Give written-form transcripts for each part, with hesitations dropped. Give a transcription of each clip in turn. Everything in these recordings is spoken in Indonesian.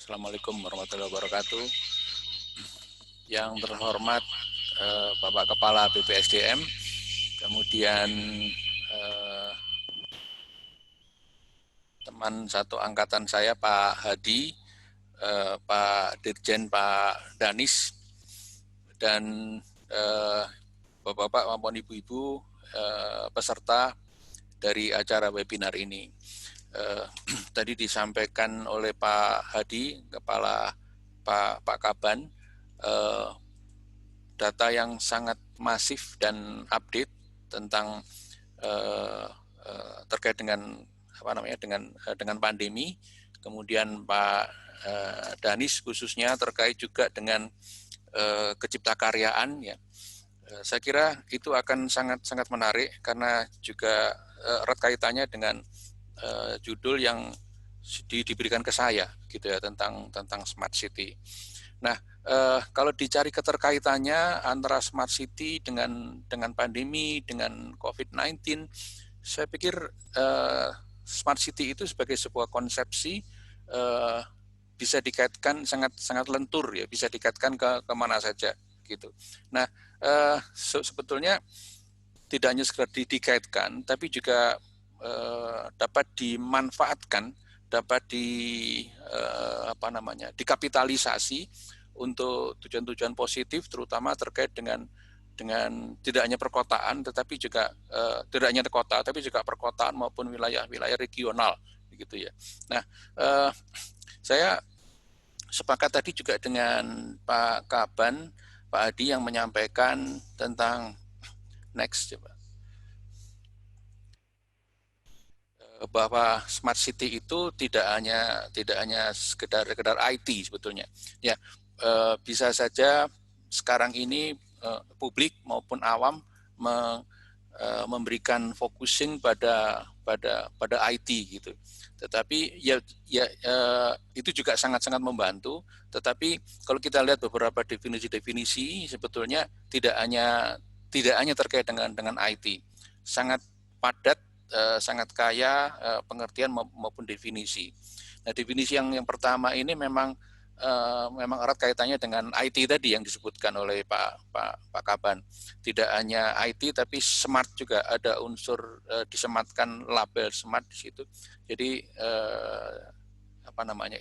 Assalamualaikum warahmatullahi wabarakatuh. Yang terhormat Bapak Kepala BPSDM, kemudian teman satu angkatan saya Pak Hadi, Pak Dirjen Pak Danis, dan Bapak-bapak maupun ibu-ibu peserta dari acara webinar ini. Tadi disampaikan oleh Pak Hadi, Kepala Pak Kaban, data yang sangat masif dan update tentang terkait dengan dengan pandemi. Kemudian Pak Danis khususnya terkait juga dengan keciptakaryaan, ya. Saya kira itu akan sangat menarik karena juga erat kaitannya dengan judul yang diberikan ke saya gitu ya, tentang smart city. Nah, kalau dicari keterkaitannya antara smart city dengan pandemi, dengan COVID-19, saya pikir smart city itu sebagai sebuah konsepsi bisa dikaitkan sangat lentur, ya, bisa dikaitkan ke mana saja gitu. Nah, sebetulnya tidak hanya sekedar dikaitkan, tapi juga dapat dimanfaatkan, dapat dikapitalisasi untuk tujuan-tujuan positif, terutama terkait dengan tidak hanya perkotaan, tetapi juga tidak hanya kota, tapi juga perkotaan maupun wilayah-wilayah regional, begitu ya. Nah, saya sepakat tadi juga dengan Pak Kaban, Pak Adi yang menyampaikan tentang next, coba, bahwa smart city itu tidak hanya sekedar IT sebetulnya. Ya, bisa saja sekarang ini publik maupun awam memberikan focusing pada IT gitu. Tetapi itu juga sangat membantu. Tetapi kalau kita lihat beberapa definisi sebetulnya tidak hanya terkait dengan IT, sangat padat, sangat kaya pengertian maupun definisi. Nah, definisi yang pertama ini memang erat kaitannya dengan IT tadi yang disebutkan oleh Pak Kaban. Tidak hanya IT tapi smart juga, ada unsur disematkan label smart di situ. Jadi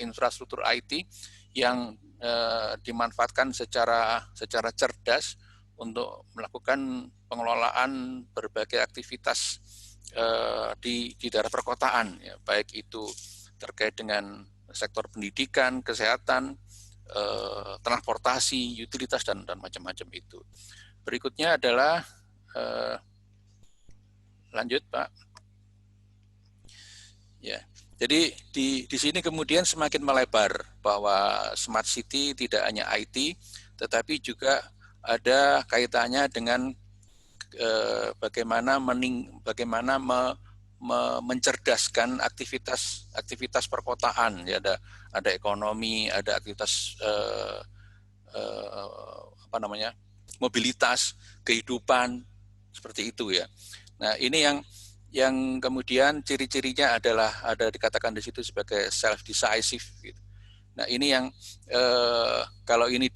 infrastruktur IT yang dimanfaatkan secara cerdas untuk melakukan pengelolaan berbagai aktivitas di daerah perkotaan, ya, baik itu terkait dengan sektor pendidikan, kesehatan, transportasi, utilitas, dan macam-macam itu. Berikutnya adalah lanjut, Pak. Ya, jadi di sini kemudian semakin melebar bahwa smart city tidak hanya IT, tetapi juga ada kaitannya dengan bagaimana mencerdaskan aktivitas perkotaan, ya, ada ekonomi, ada aktivitas mobilitas, kehidupan, seperti itu, ya. Nah, ini yang kemudian ciri-cirinya adalah ada dikatakan di situ sebagai self decisive gitu. Nah, ini yang kalau ini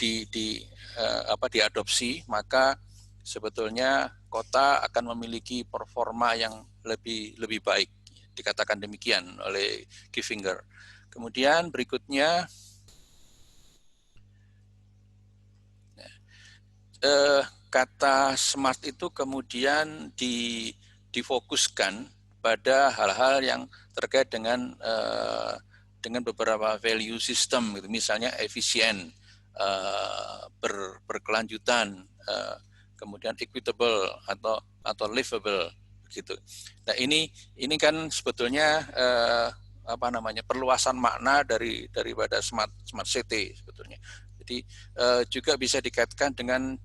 diadopsi, maka sebetulnya kota akan memiliki performa yang lebih baik, dikatakan demikian oleh Kissinger. Kemudian berikutnya kata smart itu kemudian difokuskan pada hal-hal yang terkait dengan beberapa value system, gitu. Misalnya efisien, berkelanjutan, kemudian equitable atau livable, gitu. Nah, ini kan sebetulnya perluasan makna daripada smart city sebetulnya. Jadi juga bisa dikaitkan dengan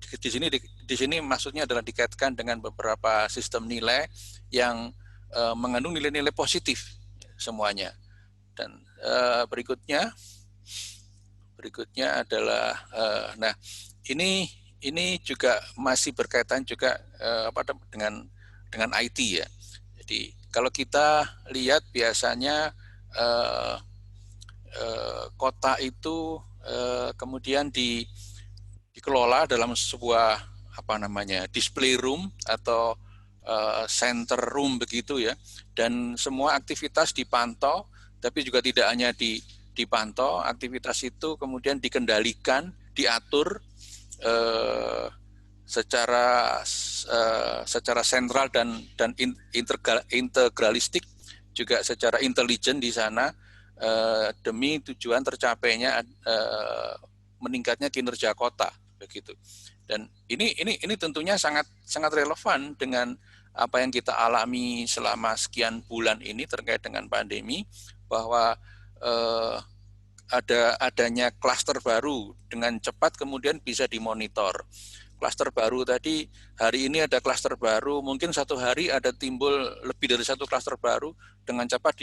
di sini maksudnya adalah dikaitkan dengan beberapa sistem nilai yang mengandung nilai-nilai positif semuanya. Dan berikutnya adalah nah, ini juga masih berkaitan juga dengan IT, ya. Jadi kalau kita lihat biasanya kota itu kemudian dikelola dalam sebuah display room atau center room begitu ya, dan semua aktivitas dipantau, tapi juga tidak hanya dipantau, aktivitas itu kemudian dikendalikan, diatur secara sentral dan integralistik, juga secara intelijen di sana, demi tujuan tercapainya meningkatnya kinerja kota begitu. Dan ini tentunya sangat relevan dengan apa yang kita alami selama sekian bulan ini terkait dengan pandemi, bahwa adanya klaster baru dengan cepat kemudian bisa dimonitor. Klaster baru tadi, hari ini ada klaster baru, mungkin satu hari ada timbul lebih dari satu klaster baru, dengan cepat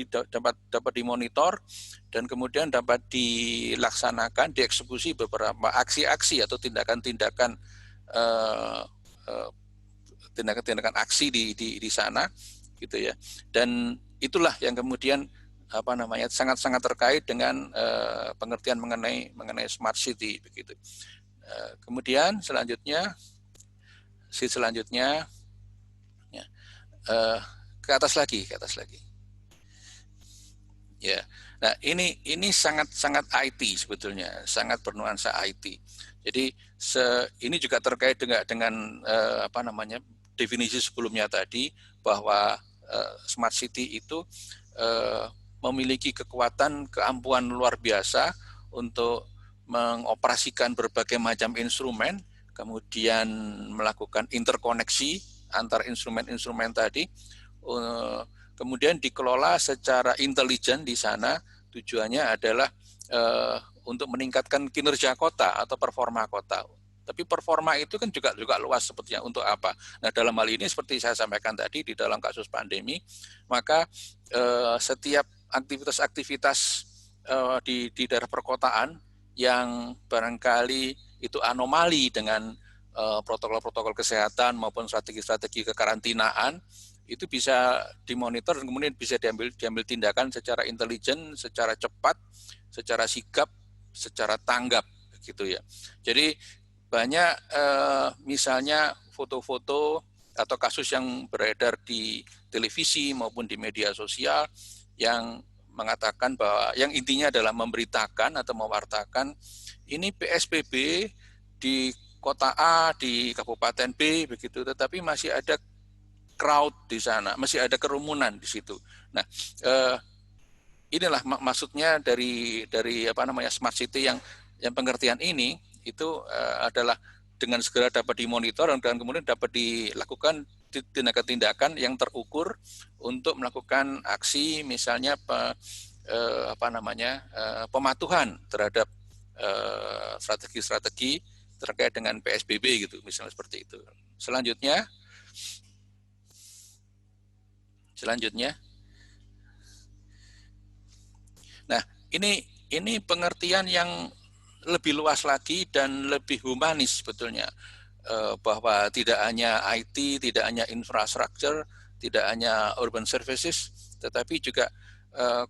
dapat dimonitor dan kemudian dapat dilaksanakan, dieksekusi beberapa aksi-aksi atau tindakan-tindakan aksi di sana gitu ya. Dan itulah yang kemudian sangat terkait dengan pengertian mengenai smart city begitu. Kemudian selanjutnya ya, ke atas lagi ya. Nah, ini sangat IT sebetulnya, sangat bernuansa IT. Jadi ini juga terkait dengan definisi sebelumnya tadi, bahwa smart city itu memiliki kekuatan, keampuhan luar biasa untuk mengoperasikan berbagai macam instrumen, kemudian melakukan interkoneksi antar instrumen-instrumen tadi, kemudian dikelola secara intelijen di sana. Tujuannya adalah untuk meningkatkan kinerja kota atau performa kota. Tapi performa itu kan juga luas sebetulnya, untuk apa? Nah, dalam hal ini seperti saya sampaikan tadi, di dalam kasus pandemi, maka setiap aktivitas di daerah perkotaan yang barangkali itu anomali dengan protokol-protokol kesehatan maupun strategi-strategi kekarantinaan, itu bisa dimonitor dan kemudian bisa diambil tindakan secara intelijen, secara cepat, secara sigap, secara tanggap gitu ya. Jadi banyak misalnya foto-foto atau kasus yang beredar di televisi maupun di media sosial yang mengatakan bahwa yang intinya adalah memberitakan atau mewartakan ini PSBB di kota A, di kabupaten B begitu, tetapi masih ada crowd di sana, masih ada kerumunan di situ. Nah, inilah maksudnya dari smart city yang pengertian ini itu adalah dengan segera dapat dimonitor dan kemudian dapat dilakukan tindakan-tindakan yang terukur untuk melakukan aksi, misalnya pematuhan terhadap strategi-strategi terkait dengan PSBB gitu, misalnya seperti itu. Selanjutnya, nah ini pengertian yang lebih luas lagi dan lebih humanis sebetulnya, bahwa tidak hanya IT, tidak hanya infrastruktur, tidak hanya urban services, tetapi juga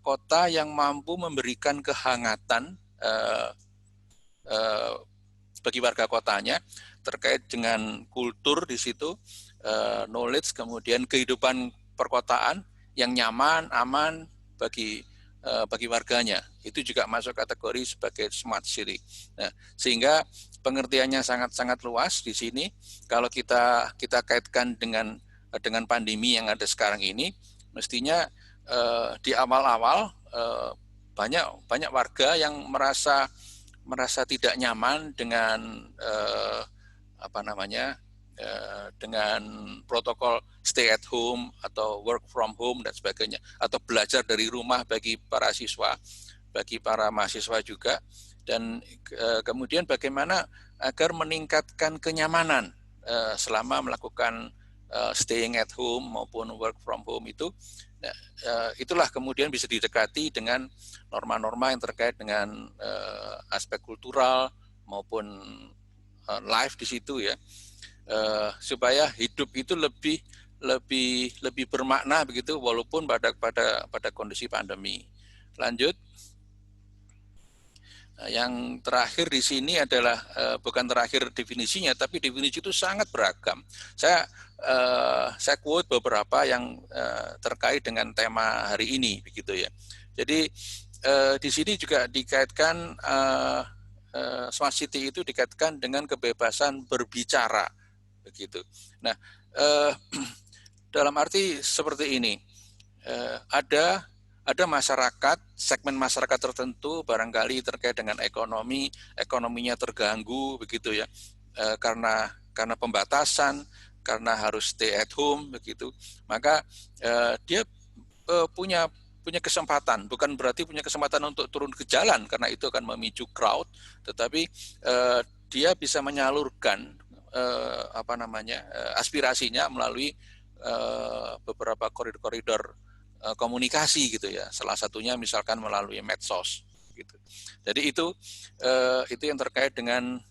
kota yang mampu memberikan kehangatan bagi warga kotanya terkait dengan kultur di situ, knowledge, kemudian kehidupan perkotaan yang nyaman, aman bagi warganya. Itu juga masuk kategori sebagai smart city. Nah, sehingga pengertiannya sangat luas di sini. Kalau kita kaitkan dengan pandemi yang ada sekarang ini, mestinya di awal-awal banyak warga yang merasa tidak nyaman dengan dengan protokol stay at home atau work from home dan sebagainya, atau belajar dari rumah bagi para siswa, bagi para mahasiswa juga. Dan kemudian bagaimana agar meningkatkan kenyamanan selama melakukan staying at home maupun work from home itu. Itulah kemudian bisa didekati dengan norma-norma yang terkait dengan aspek kultural maupun life di situ ya, supaya hidup itu lebih bermakna begitu, walaupun pada kondisi pandemi. Lanjut. Yang terakhir di sini adalah bukan terakhir definisinya, tapi definisi itu sangat beragam. Saya quote beberapa yang terkait dengan tema hari ini, begitu ya. Jadi di sini juga dikaitkan smart city itu dikaitkan dengan kebebasan berbicara, begitu. Nah, dalam arti seperti ini, ada masyarakat, segmen masyarakat tertentu barangkali terkait dengan ekonominya terganggu begitu ya, karena pembatasan, karena harus stay at home begitu, maka dia punya kesempatan, bukan berarti punya kesempatan untuk turun ke jalan karena itu akan memicu crowd, tetapi dia bisa menyalurkan aspirasinya melalui beberapa koridor-koridor komunikasi gitu ya. Salah satunya misalkan melalui medsos gitu. Jadi itu yang terkait dengan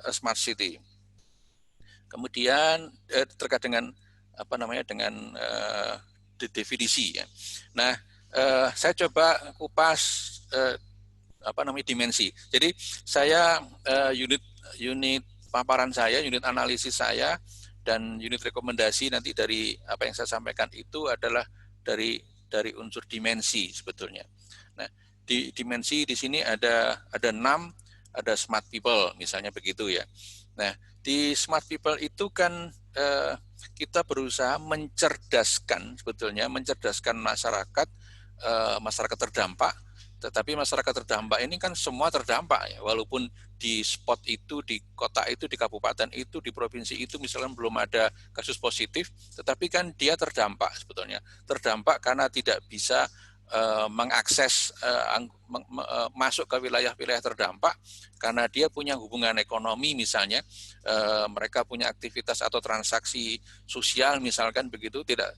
smart city. Kemudian terkait dengan dengan definisi ya. Nah, saya coba kupas dimensi. Jadi saya unit paparan saya, unit analisis saya dan unit rekomendasi nanti dari apa yang saya sampaikan itu adalah dari unsur dimensi sebetulnya. Nah, di dimensi di sini ada 6, ada smart people misalnya begitu ya. Nah, di smart people itu kan kita berusaha mencerdaskan sebetulnya masyarakat masyarakat terdampak, tetapi masyarakat terdampak ini kan semua terdampak ya, walaupun di spot itu, di kota itu, di kabupaten itu, di provinsi itu misalnya belum ada kasus positif, tetapi kan dia terdampak sebetulnya. Terdampak karena tidak bisa mengakses masuk ke wilayah-wilayah terdampak karena dia punya hubungan ekonomi misalnya, mereka punya aktivitas atau transaksi sosial misalkan begitu tidak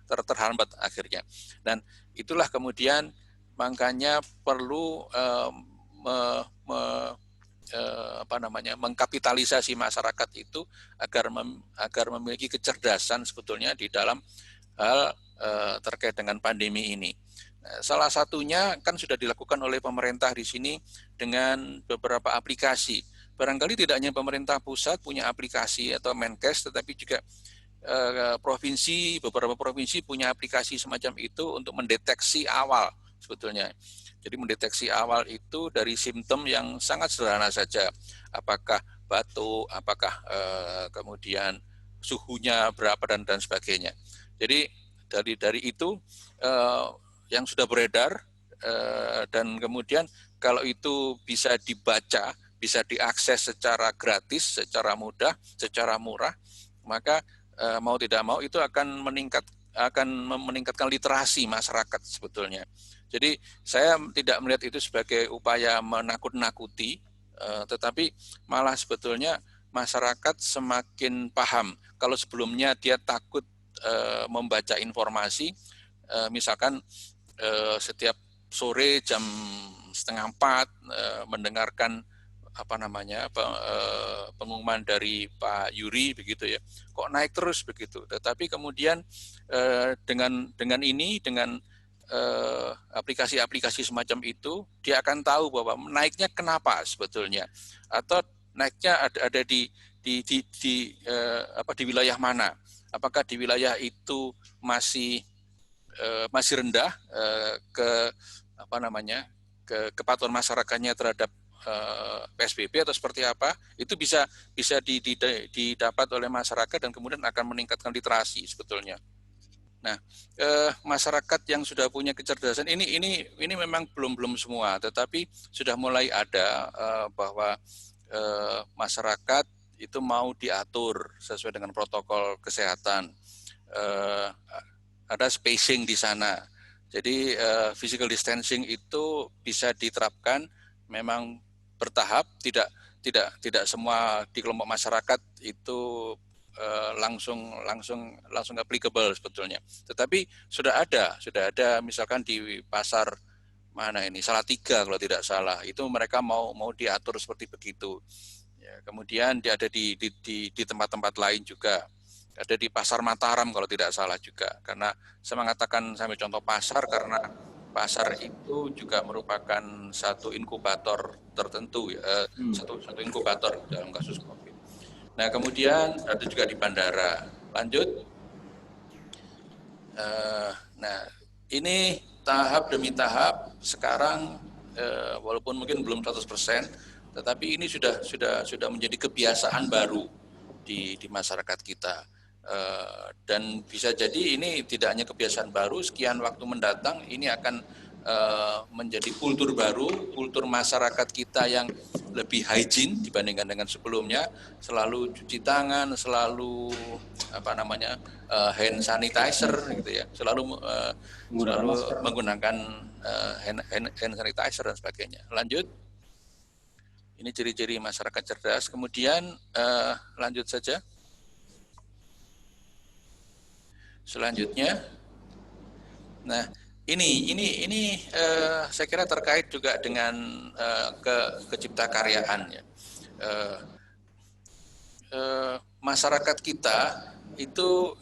terhambat akhirnya. Dan itulah kemudian makanya perlu mengkapitalisasi masyarakat itu agar memiliki kecerdasan sebetulnya di dalam hal terkait dengan pandemi ini. Salah satunya kan sudah dilakukan oleh pemerintah di sini dengan beberapa aplikasi. Barangkali tidak hanya pemerintah pusat punya aplikasi atau Menkes, tetapi juga beberapa provinsi punya aplikasi semacam itu untuk mendeteksi awal sebetulnya. Jadi mendeteksi awal itu dari simptom yang sangat sederhana saja, apakah batuk, apakah kemudian suhunya berapa dan sebagainya. Jadi dari itu yang sudah beredar dan kemudian kalau itu bisa dibaca, bisa diakses secara gratis, secara mudah, secara murah, maka mau tidak mau itu akan meningkatkan literasi masyarakat sebetulnya. Jadi saya tidak melihat itu sebagai upaya menakut-nakuti, tetapi malah sebetulnya masyarakat semakin paham. Kalau sebelumnya dia takut membaca informasi, misalkan setiap sore jam 3:30 mendengarkan pengumuman dari Pak Yuri begitu ya, kok naik terus begitu. Tetapi kemudian dengan aplikasi-aplikasi semacam itu dia akan tahu bahwa naiknya kenapa sebetulnya, atau naiknya ada di wilayah mana, apakah di wilayah itu masih rendah kepatuhan masyarakatnya terhadap PSBB atau seperti apa, itu bisa didapat oleh masyarakat dan kemudian akan meningkatkan literasi sebetulnya. Nah, masyarakat yang sudah punya kecerdasan ini memang belum semua, tetapi sudah mulai ada bahwa masyarakat itu mau diatur sesuai dengan protokol kesehatan. Ada spacing di sana. Jadi physical distancing itu bisa diterapkan memang bertahap, tidak semua di kelompok masyarakat itu langsung applicable sebetulnya. Tetapi sudah ada misalkan di pasar mana ini, Salatiga kalau tidak salah, itu mereka mau diatur seperti begitu. Ya, kemudian dia ada di tempat-tempat lain juga. Ada di Pasar Mataram kalau tidak salah juga, karena saya mengatakan sambil contoh pasar karena pasar itu juga merupakan satu inkubator tertentu, satu inkubator dalam kasus COVID. Nah, kemudian ada juga di bandara. Lanjut. Nah, ini tahap demi tahap sekarang walaupun mungkin belum 100%, tetapi ini sudah menjadi kebiasaan baru di masyarakat kita. Dan bisa jadi ini tidak hanya kebiasaan baru, sekian waktu mendatang ini akan menjadi kultur baru, kultur masyarakat kita yang lebih hygiene dibandingkan dengan sebelumnya, selalu cuci tangan, selalu hand sanitizer gitu ya, selalu menggunakan hand sanitizer dan sebagainya. Lanjut. Ini ciri-ciri masyarakat cerdas. Kemudian lanjut saja. Selanjutnya, nah ini saya kira terkait juga dengan keciptakaryaan ya. Masyarakat kita itu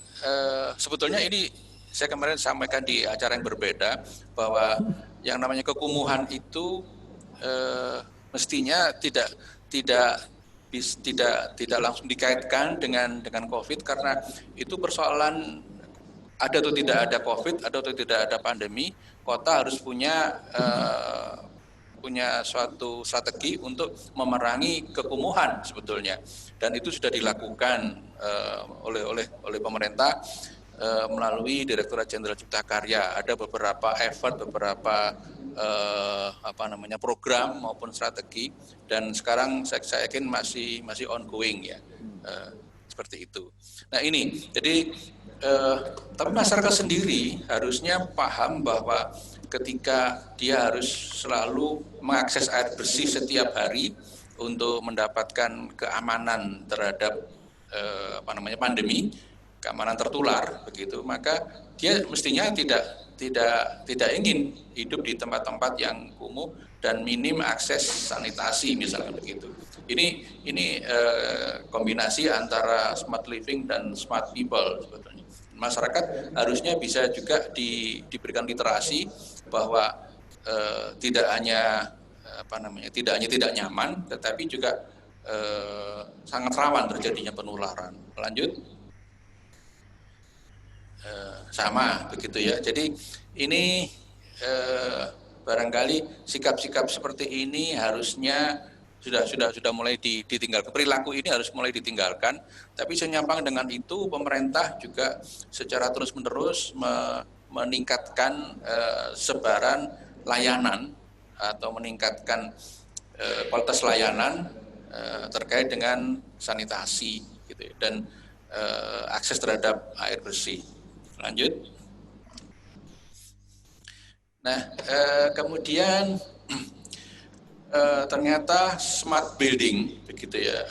sebetulnya ini saya kemarin sampaikan di acara yang berbeda bahwa yang namanya kekumuhan itu mestinya tidak langsung dikaitkan dengan COVID, karena itu persoalan ada atau tidak ada COVID, ada atau tidak ada pandemi, kota harus punya suatu strategi untuk memerangi kekumuhan sebetulnya, dan itu sudah dilakukan oleh pemerintah melalui Direktorat Jenderal Cipta Karya. Ada beberapa effort, beberapa program maupun strategi, dan sekarang saya yakin masih ongoing ya, seperti itu. Nah ini jadi tapi masyarakat sendiri harusnya paham bahwa ketika dia harus selalu mengakses air bersih setiap hari untuk mendapatkan keamanan terhadap pandemi, keamanan tertular begitu, maka dia mestinya tidak ingin hidup di tempat-tempat yang kumuh dan minim akses sanitasi misalnya begitu. Ini kombinasi antara smart living dan smart people sebetulnya. Masyarakat harusnya bisa juga diberikan literasi bahwa tidak hanya tidak nyaman, tetapi juga sangat rawan terjadinya penularan. Lanjut. Sama begitu ya. Jadi ini barangkali sikap-sikap seperti ini harusnya sudah mulai ditinggalkan. Perilaku ini harus mulai ditinggalkan. Tapi senyampang dengan itu, pemerintah juga secara terus-menerus meningkatkan sebaran layanan atau meningkatkan kualitas layanan terkait dengan sanitasi gitu ya, dan akses terhadap air bersih. Lanjut. Nah, kemudian ternyata smart building begitu ya,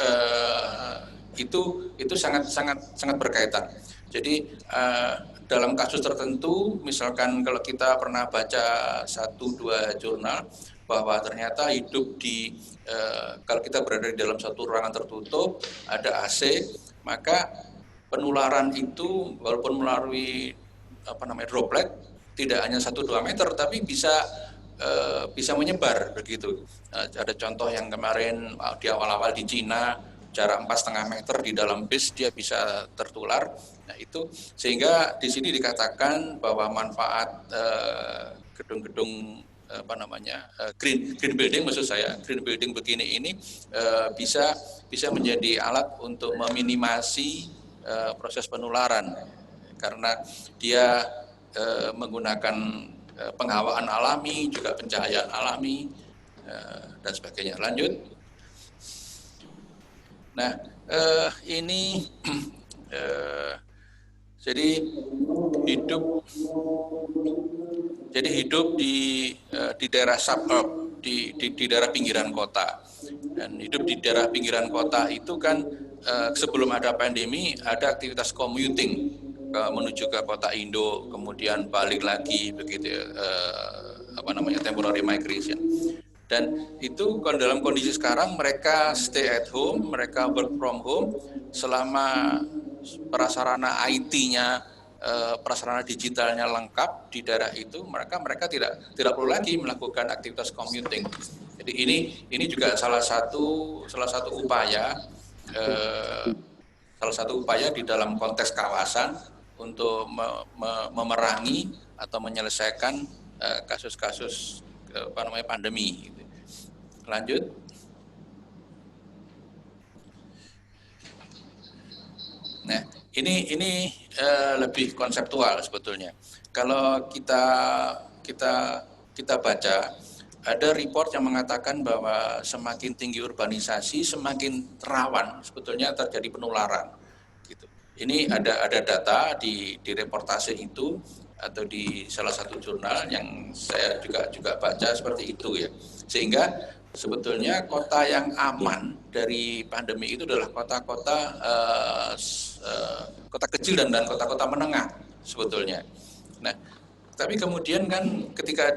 itu sangat berkaitan. Jadi dalam kasus tertentu, misalkan kalau kita pernah baca 1-2 jurnal bahwa ternyata hidup kalau kita berada di dalam satu ruangan tertutup, ada AC, maka penularan itu walaupun melalui droplet tidak hanya 1-2 meter, tapi bisa menyebar begitu. Ada contoh yang kemarin di awal-awal di Cina, jarak 4,5 meter di dalam bis dia bisa tertular. Nah itu sehingga di sini dikatakan bahwa manfaat gedung-gedung green building, maksud saya green building begini ini bisa menjadi alat untuk meminimasi proses penularan, karena dia menggunakan penghawaan alami, juga pencahayaan alami, dan sebagainya. Lanjut. Nah, ini jadi hidup di daerah suburb, di daerah pinggiran kota. Dan hidup di daerah pinggiran kota itu kan sebelum ada pandemi ada aktivitas commuting menuju ke kota Indo, kemudian balik lagi begitu ya, temporary migration. Dan itu kalau dalam kondisi sekarang mereka stay at home, mereka work from home, selama prasarana IT-nya prasarana digitalnya lengkap di daerah itu, mereka tidak perlu lagi melakukan aktivitas commuting. Jadi ini juga salah satu upaya di dalam konteks kawasan untuk memerangi atau menyelesaikan kasus-kasus pandemi. Gitu. Lanjut. Nah, ini lebih konseptual sebetulnya. Kalau kita baca, ada report yang mengatakan bahwa semakin tinggi urbanisasi, semakin rawan sebetulnya terjadi penularan. Gitu. Ini ada data di reportase itu atau di salah satu jurnal yang saya juga baca seperti itu ya. Sehingga sebetulnya kota yang aman dari pandemi itu adalah kota-kota kota kecil dan kota-kota menengah sebetulnya. Nah, tapi kemudian kan ketika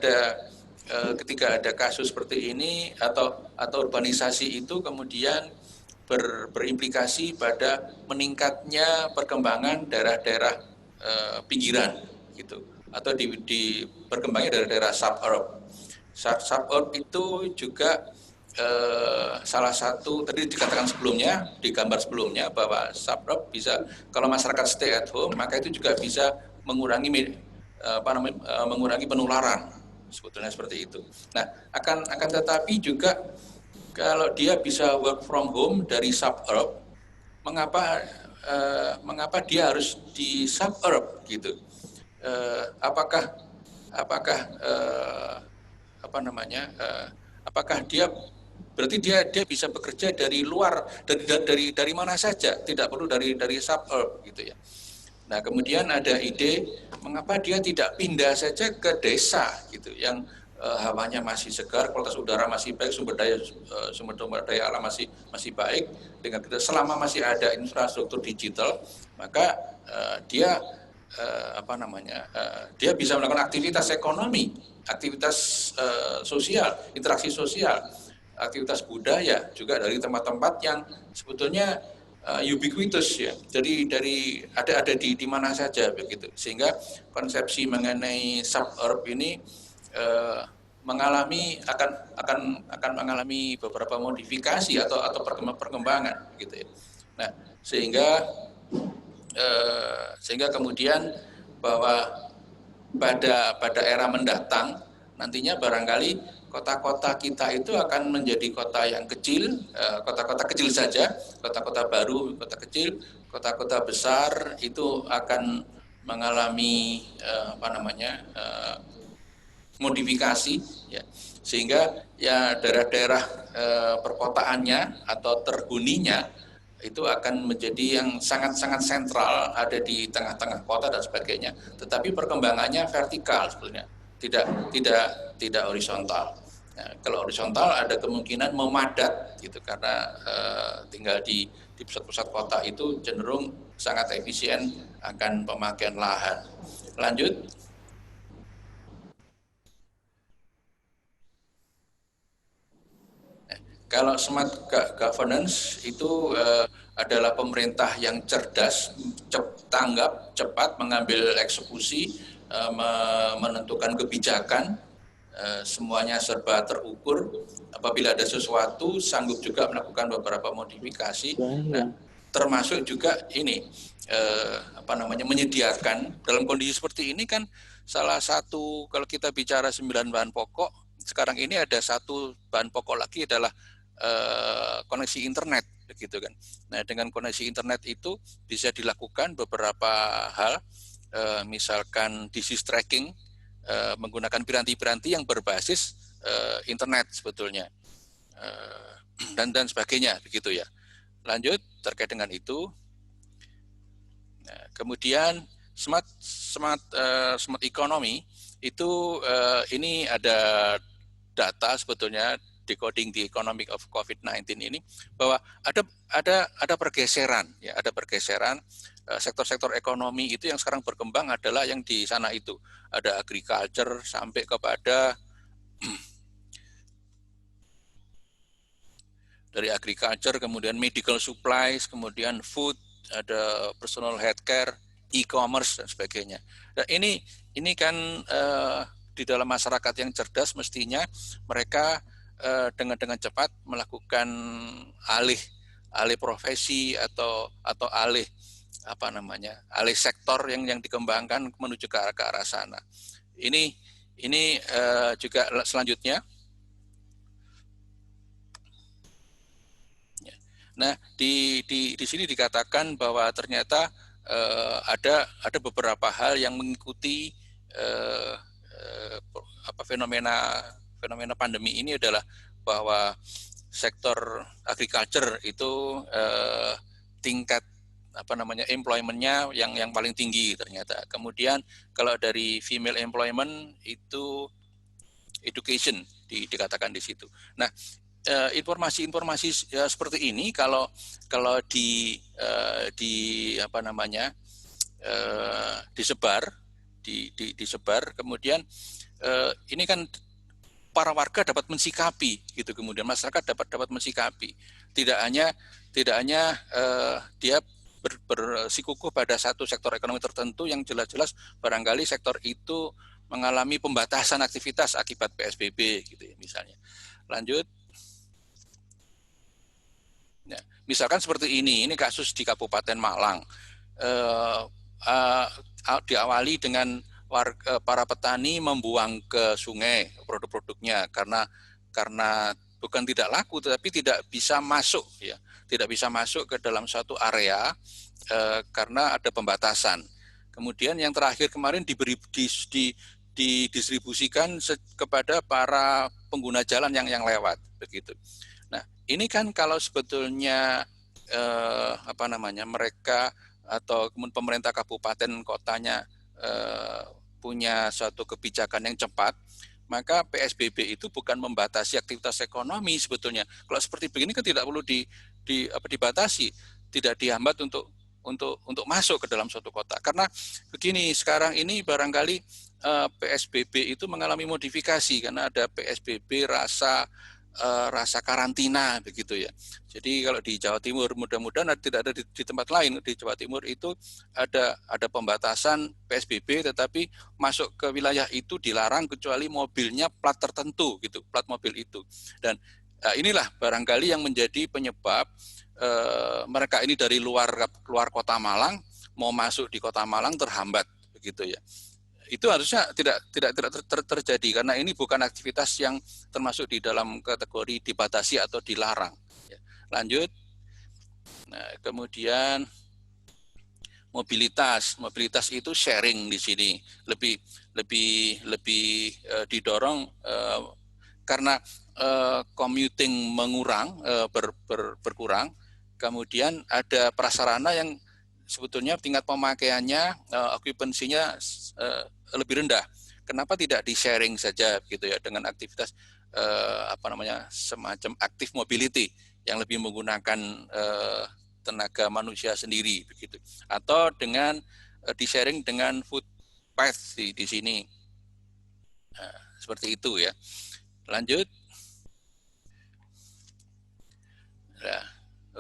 ada kasus seperti ini atau urbanisasi itu kemudian berimplikasi pada meningkatnya perkembangan daerah-daerah pinggiran gitu atau di perkembangannya daerah-daerah suburb. Suburb itu juga salah satu tadi dikatakan sebelumnya di gambar sebelumnya bahwa suburb bisa kalau masyarakat stay at home maka itu juga bisa mengurangi mengurangi penularan sebetulnya seperti itu. Nah akan tetapi juga kalau dia bisa work from home dari suburb, mengapa dia harus di suburb gitu? Apakah apakah dia berarti dia bisa bekerja dari luar dari mana saja, tidak perlu dari suburb gitu ya. Nah, kemudian ada ide mengapa dia tidak pindah saja ke desa gitu yang hawanya masih segar, kualitas udara masih baik, sumber daya alam masih baik dengan kita selama masih ada infrastruktur digital, maka dia dia bisa melakukan aktivitas ekonomi, aktivitas sosial, interaksi sosial, aktivitas budaya juga dari tempat-tempat yang sebetulnya ubiquitous ya. Jadi ada di mana saja begitu. Sehingga konsepsi mengenai suburb ini akan mengalami beberapa modifikasi atau perkembangan gitu ya. Nah, sehingga kemudian bahwa pada era mendatang nantinya barangkali kota-kota kita itu akan menjadi kota yang kecil, kota-kota kecil saja, kota-kota baru, kota kecil, kota-kota besar itu akan mengalami modifikasi, ya, sehingga ya daerah-daerah perkotaannya atau terhuninya itu akan menjadi yang sangat-sangat sentral, ada di tengah-tengah kota dan sebagainya. Tetapi perkembangannya vertikal sebetulnya, tidak horizontal. Nah, kalau horizontal ada kemungkinan memadat gitu karena tinggal di pusat-pusat kota itu cenderung sangat efisien akan pemakaian lahan. Lanjut. Kalau smart governance itu adalah pemerintah yang cerdas, tanggap, cepat mengambil eksekusi, menentukan kebijakan, semuanya serba terukur. Apabila ada sesuatu, sanggup juga melakukan beberapa modifikasi. Nah, termasuk juga ini menyediakan dalam kondisi seperti ini kan salah satu kalau kita bicara 9 bahan pokok, sekarang ini ada satu bahan pokok lagi adalah koneksi internet begitu kan. Nah, dengan koneksi internet itu bisa dilakukan beberapa hal, misalkan disease tracking menggunakan piranti-piranti yang berbasis internet sebetulnya, dan sebagainya begitu ya. Lanjut terkait dengan itu. Nah, kemudian smart economy itu ini ada data sebetulnya decoding the economic of COVID-19 ini bahwa ada pergeseran ya, ada pergeseran sektor-sektor ekonomi itu yang sekarang berkembang adalah yang di sana itu ada agriculture sampai kepada dari agriculture kemudian medical supplies kemudian food, ada personal healthcare e-commerce dan sebagainya. Dan ini kan di dalam masyarakat yang cerdas mestinya mereka dengan cepat melakukan alih profesi atau alih alih sektor yang dikembangkan menuju ke arah sana. Ini juga selanjutnya. Nah, di sini dikatakan bahwa ternyata ada beberapa hal yang mengikuti fenomena pandemi ini adalah bahwa sektor agriculture itu tingkat employment-nya yang paling tinggi ternyata. Kemudian kalau dari female employment itu education dikatakan di situ. Nah, informasi-informasi seperti ini kalau disebar kemudian ini kan para warga dapat mensikapi gitu, kemudian masyarakat dapat mensikapi, tidak hanya dia bersikukuh pada satu sektor ekonomi tertentu yang jelas-jelas barangkali sektor itu mengalami pembatasan aktivitas akibat PSBB gitu ya misalnya. Lanjut. Nah, misalkan seperti ini kasus di Kabupaten Malang. Diawali dengan para petani membuang ke sungai produk-produknya karena bukan tidak laku tetapi tidak bisa masuk ke dalam suatu area karena ada pembatasan. Kemudian yang terakhir kemarin didistribusikan kepada para pengguna jalan yang lewat begitu. Nah, ini kan kalau sebetulnya mereka atau pemerintah kabupaten kotanya punya suatu kebijakan yang cepat, maka PSBB itu bukan membatasi aktivitas ekonomi sebetulnya. Kalau seperti begini kan tidak perlu dibatasi, tidak dihambat untuk masuk ke dalam suatu kota. Karena begini, sekarang ini barangkali PSBB itu mengalami modifikasi karena ada PSBB rasa karantina begitu ya. Jadi kalau di Jawa Timur mudah-mudahan tidak ada di tempat lain. Di Jawa Timur itu ada pembatasan PSBB tetapi masuk ke wilayah itu dilarang kecuali mobilnya plat tertentu gitu, plat mobil itu. Dan inilah barangkali yang menjadi penyebab mereka ini dari luar kota Malang mau masuk di kota Malang terhambat begitu ya. Itu harusnya tidak terjadi karena ini bukan aktivitas yang termasuk di dalam kategori dibatasi atau dilarang. Lanjut. Nah, kemudian mobilitas itu sharing di sini lebih didorong karena commuting mengurang berkurang. Kemudian ada prasarana yang sebetulnya tingkat pemakaiannya, okupansinya lebih rendah. Kenapa tidak di-sharing saja gitu ya dengan aktivitas semacam active mobility yang lebih menggunakan tenaga manusia sendiri begitu. Atau dengan di-sharing dengan footpath di sini. Nah, seperti itu ya. Lanjut. Nah,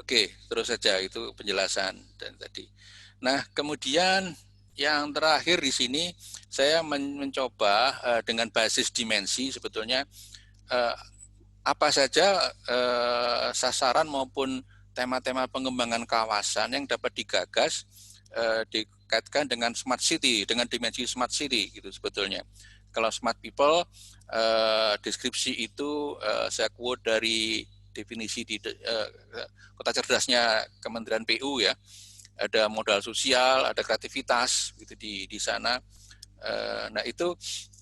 oke, terus saja itu penjelasan dan tadi. Nah, kemudian yang terakhir di sini saya mencoba dengan basis dimensi sebetulnya apa saja sasaran maupun tema-tema pengembangan kawasan yang dapat digagas dikaitkan dengan smart city, dengan dimensi smart city gitu sebetulnya. Kalau smart people, deskripsi itu saya quote dari definisi di kota cerdasnya Kementerian PU ya. Ada modal sosial, ada kreativitas gitu di sana. Nah itu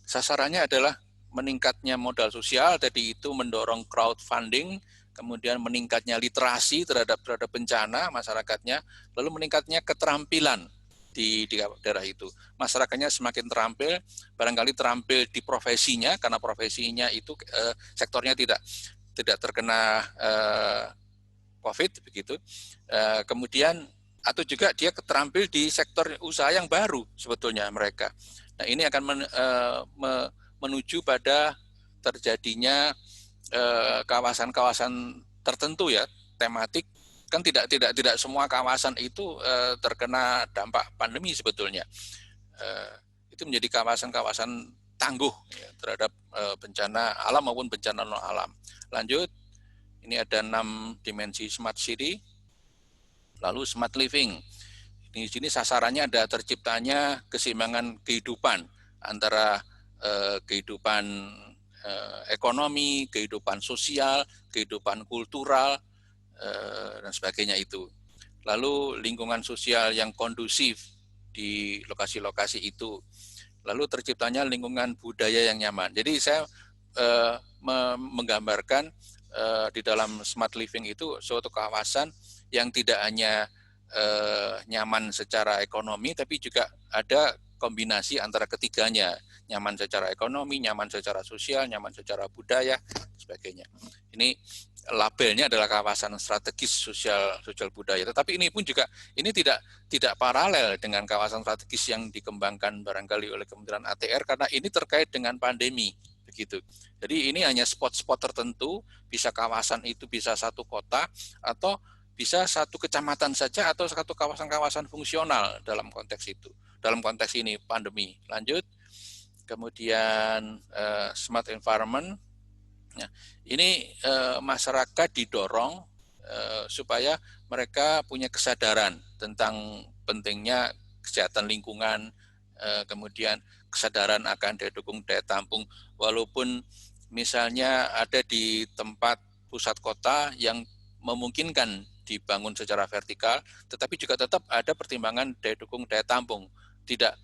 sasarannya adalah meningkatnya modal sosial, tadi itu mendorong crowdfunding, kemudian meningkatnya literasi terhadap bencana masyarakatnya, lalu meningkatnya keterampilan di daerah itu. Masyarakatnya semakin terampil, barangkali terampil di profesinya karena profesinya itu sektornya tidak terkena COVID begitu. Kemudian atau juga dia terampil di sektor usaha yang baru sebetulnya mereka. Nah ini akan menuju pada terjadinya kawasan-kawasan tertentu ya, tematik kan tidak semua kawasan itu terkena dampak pandemi sebetulnya. Itu menjadi kawasan-kawasan tangguh ya, terhadap bencana alam maupun bencana non alam. Lanjut, ini ada 6 dimensi smart city, lalu smart living. Di sini sasarannya ada terciptanya keseimbangan kehidupan antara kehidupan ekonomi, kehidupan sosial, kehidupan kultural, dan sebagainya itu. Lalu lingkungan sosial yang kondusif di lokasi-lokasi itu. Lalu terciptanya lingkungan budaya yang nyaman. Jadi saya menggambarkan di dalam smart living itu suatu kawasan yang tidak hanya nyaman secara ekonomi, tapi juga ada kombinasi antara ketiganya, nyaman secara ekonomi, nyaman secara sosial, nyaman secara budaya, sebagainya. Ini labelnya adalah kawasan strategis sosial budaya. Tetapi ini pun juga ini tidak paralel dengan kawasan strategis yang dikembangkan barangkali oleh Kementerian ATR karena ini terkait dengan pandemi begitu. Jadi ini hanya spot-spot tertentu, bisa kawasan itu bisa satu kota atau bisa satu kecamatan saja atau satu kawasan-kawasan fungsional dalam konteks itu. Dalam konteks ini pandemi. Lanjut. Kemudian smart environment. Nah, ini masyarakat didorong supaya mereka punya kesadaran tentang pentingnya kesehatan lingkungan, kemudian kesadaran akan daya dukung daya tampung, walaupun misalnya ada di tempat pusat kota yang memungkinkan dibangun secara vertikal, tetapi juga tetap ada pertimbangan daya dukung daya tampung, tidak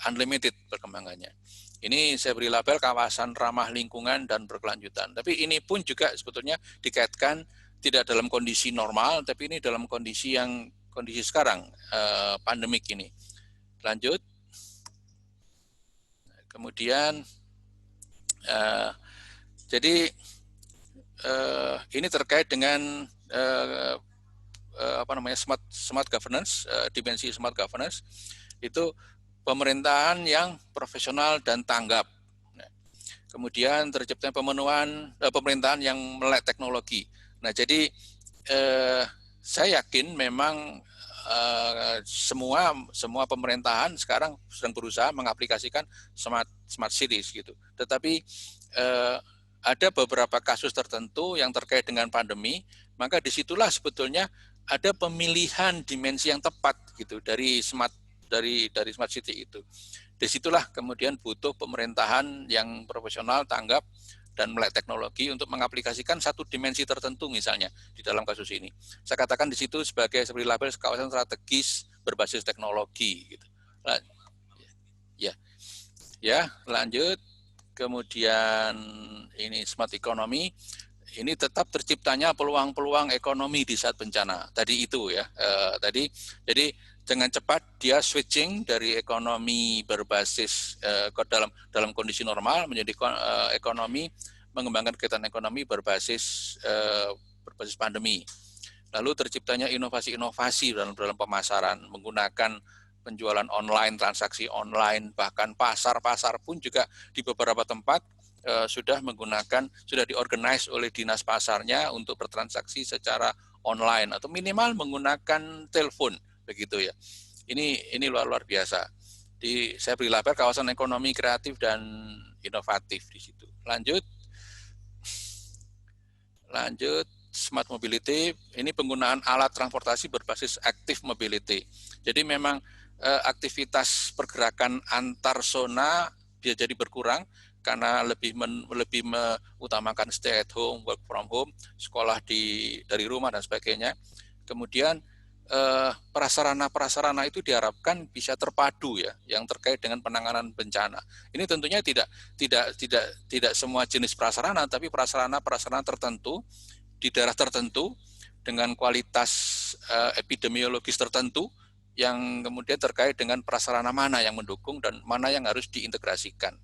unlimited perkembangannya. Ini saya beri label kawasan ramah lingkungan dan berkelanjutan. Tapi ini pun juga sebetulnya dikaitkan tidak dalam kondisi normal, tapi ini dalam kondisi sekarang, pandemik ini. Lanjut. Kemudian, jadi ini terkait dengan smart governance, dimensi smart governance itu pemerintahan yang profesional dan tanggap. Kemudian tercipta pemerintahan yang melek teknologi. Nah, jadi saya yakin memang semua pemerintahan sekarang sedang berusaha mengaplikasikan smart cities gitu. Tetapi ada beberapa kasus tertentu yang terkait dengan pandemi, maka disitulah sebetulnya ada pemilihan dimensi yang tepat gitu dari smart city itu. Disitulah kemudian butuh pemerintahan yang profesional, tanggap, dan melek teknologi untuk mengaplikasikan satu dimensi tertentu misalnya di dalam kasus ini. Saya katakan di situ sebagai seperti label kawasan strategis berbasis teknologi. Gitu. Ya, lanjut. Kemudian ini smart economy, ini tetap terciptanya peluang-peluang ekonomi di saat bencana. Tadi itu ya, jadi dengan cepat dia switching dari ekonomi berbasis dalam kondisi normal menjadi ekonomi mengembangkan kegiatan ekonomi berbasis pandemi. Lalu terciptanya inovasi-inovasi dalam pemasaran menggunakan penjualan online, transaksi online, bahkan pasar-pasar pun juga di beberapa tempat sudah diorganize oleh dinas pasarnya untuk bertransaksi secara online atau minimal menggunakan telepon begitu ya. Ini luar biasa. Saya beri label kawasan ekonomi kreatif dan inovatif di situ. Lanjut smart mobility, ini penggunaan alat transportasi berbasis active mobility. Jadi memang aktivitas pergerakan antar zona bisa jadi berkurang karena lebih mengutamakan stay at home, work from home, sekolah dari rumah dan sebagainya. Kemudian prasarana itu diharapkan bisa terpadu ya, yang terkait dengan penanganan bencana. Ini tentunya tidak semua jenis prasarana, tapi prasarana tertentu di daerah tertentu dengan kualitas epidemiologis tertentu yang kemudian terkait dengan prasarana mana yang mendukung dan mana yang harus diintegrasikan.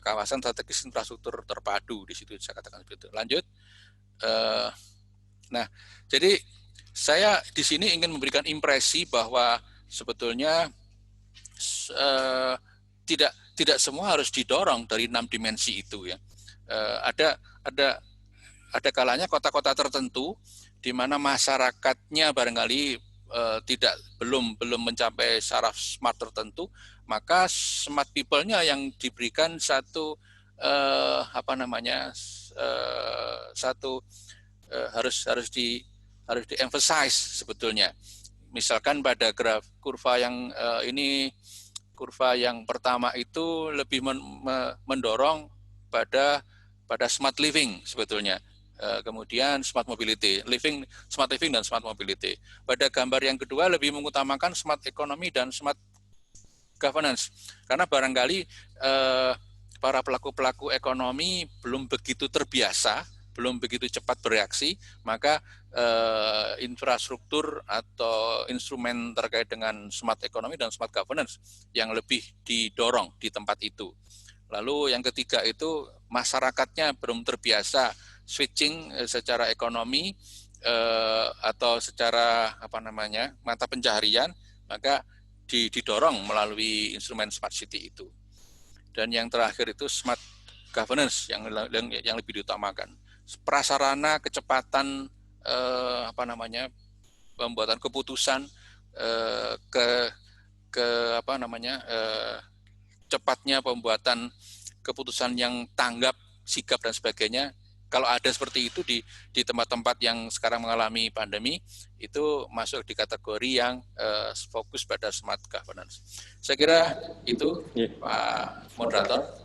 Kawasan strategis infrastruktur terpadu di situ saya katakan begitu. Lanjut. Nah, jadi saya di sini ingin memberikan impresi bahwa sebetulnya tidak semua harus didorong dari 6 dimensi itu ya. Ada ada kalanya kota-kota tertentu di mana masyarakatnya barangkali belum mencapai saraf smart tertentu, maka smart people-nya yang diberikan satu harus di-emphasize sebetulnya. Misalkan pada kurva yang kurva yang pertama itu lebih mendorong pada smart living sebetulnya. Kemudian smart mobility, smart living dan smart mobility. Pada gambar yang kedua lebih mengutamakan smart economy dan smart governance, karena barangkali para pelaku-pelaku ekonomi belum begitu terbiasa, belum begitu cepat bereaksi, maka infrastruktur atau instrumen terkait dengan smart economy dan smart governance yang lebih didorong di tempat itu. Lalu yang ketiga itu masyarakatnya belum terbiasa switching secara ekonomi atau secara mata pencaharian, maka didorong melalui instrumen smart city itu. Dan yang terakhir itu smart governance yang lebih diutamakan. Prasarana, kecepatan pembuatan keputusan, cepatnya pembuatan keputusan yang tanggap, sigap dan sebagainya. Kalau ada seperti itu di tempat-tempat yang sekarang mengalami pandemi, itu masuk di kategori yang fokus pada smart governance. Saya kira itu, Pak Moderator.